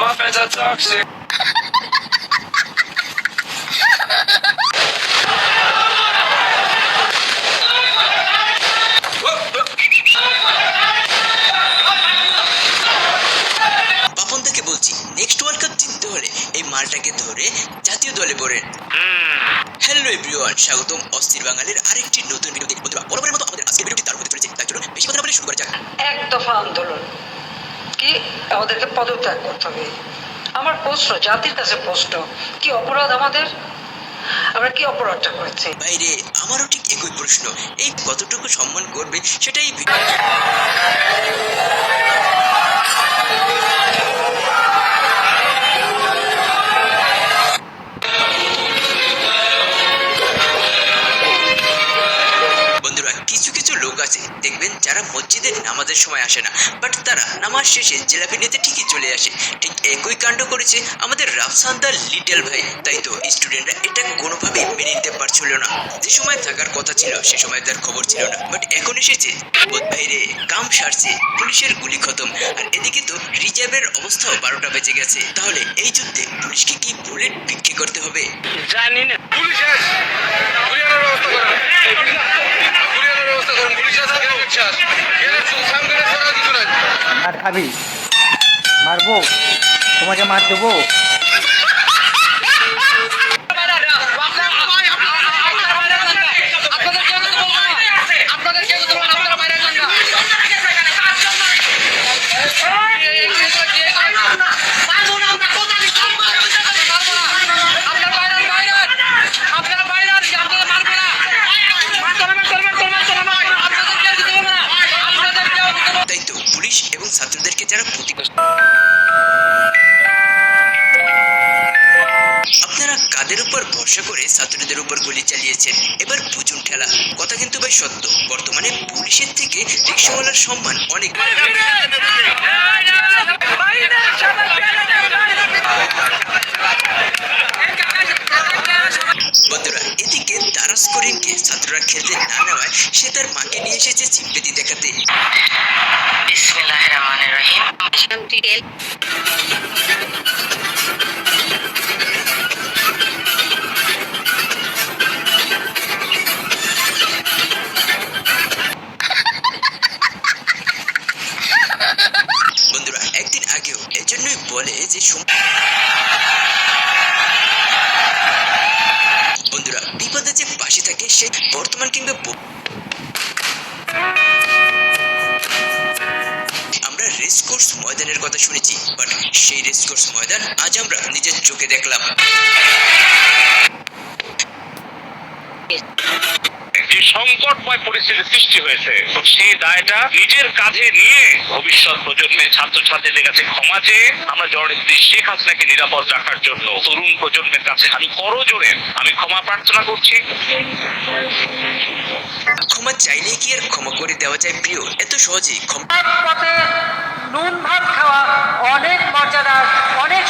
my friends are toxic. বাপনদাকে বলছি next world cup জিততে হলে এই মালটাকে ধরে জাতীয় দলে পড়েন। হ্যালো এভরিওয়ান, স্বাগতম অস্থির বাঙালির আরেকটি নতুন ভিডিওতে। বন্ধুরা, বরাবরের মতো আমাদের আজকের ভিডিওটি দারুণ হতে চলেছে, তাই চলুন বেশি কথা না বলে শুরু করা যাক। এক দফা আন্দোলন কি আমাদেরকে পদত্যাগ করতে হবে। আমার প্রশ্ন, জাতির কাছে প্রশ্ন, কি অপরাধ আমাদের? আমরা কি অপরাধটা করেছি? বাইরে আমারও ঠিক একই প্রশ্ন। এই কতটুকু সম্মান করবে সেটাই বন্ধুরা, কিছু কিছু লোক আছে দেখবেন যারা মসজিদের নামাজের সময় আসে না, বাট তারা নামাজ শেষে জিলাপি নিতে ঠিকই চলে আসে। ঠিক একই কাণ্ড করেছে আমাদের রাফসানদার লিটল ভাই। তাই তো স্টুডেন্টরা এটা কোনোভাবেই মেনে নিতে পারছিল না। যে সময় থাকার কথা ছিল সে সময় তার খবর ছিল না, বাট এখন এসেছে বোধ ভাইরে, কাম সারছে, পুলিশের গুলি খতম। আর এদিকে তো রিজার্ভের অবস্থাও 12টা বেজে গেছে। তাহলে এই যুদ্ধে পুলিশকে কি বুলেট বিক্রি করতে হবে? জানি না। পুলিশ আছে, গুলিয়ানোর ব্যবস্থা করেন, গুলিয়ানোর ব্যবস্থা করেন। পুলিশ আছে, গ্রেনেড আছে, গ্রেনেড শুধু সামগ্রেনেড ছাড়া কিছু নাই। মার খাবি? মারবো? তোমাকে মার দেবো? তাই তো পুলিশ এবং ছাত্রদেরকে যারা আপনারা কাদের উপর ভরসা করে ছাত্রদের উপর গুলি চালিয়েছেন? এবার বুঝুন ঠেলা। কথা কিন্তু ভাই সত্য, বর্তমানে পুলিশের থেকে রিকশাওয়ালার সম্মান অনেক। বন্ধুরা, এদিকে দারাজ করিমকে ছাত্ররা খেলতে না নেওয়ায় সে তার মাকে নিয়ে এসেছে সিম্পেথি দেখাতে। বিসমিল্লাহির রহমানির রহিম। বন্ধুরা, একদিন আগেও এজন্যই বলে যে বন্ধুরা, বিপদে যে পাশে থাকে সে বর্তমান কিংবা আমরা রেসকোর্স ময়দানের কথা শুনেছি, বাট সেই রেসকোর্স ময়দান আজ আমরা নিজের চোখে দেখলাম। যে সংকটময় পরিস্থিতির সৃষ্টি হয়েছে, সেই দায়টা নিজের কাঁধে নিয়ে ভবিষ্যৎ প্রজন্মের ছাত্রছাত্রীদের কাছে ক্ষমা চেয়ে আমরা জননেত্রী শেখ হাসিনাকে নিরাপদ রাখার জন্য তরুণ প্রজন্মের কাছে আমি করজোড়ে ক্ষমা প্রার্থনা করছি। ক্ষমা চাইলে কি আর ক্ষমা করে দেওয়া যায় প্রিয়? এত সহজেই ক্ষমা এক পথে নুন ভাত খাওয়া অনেক মজাদার, অনেক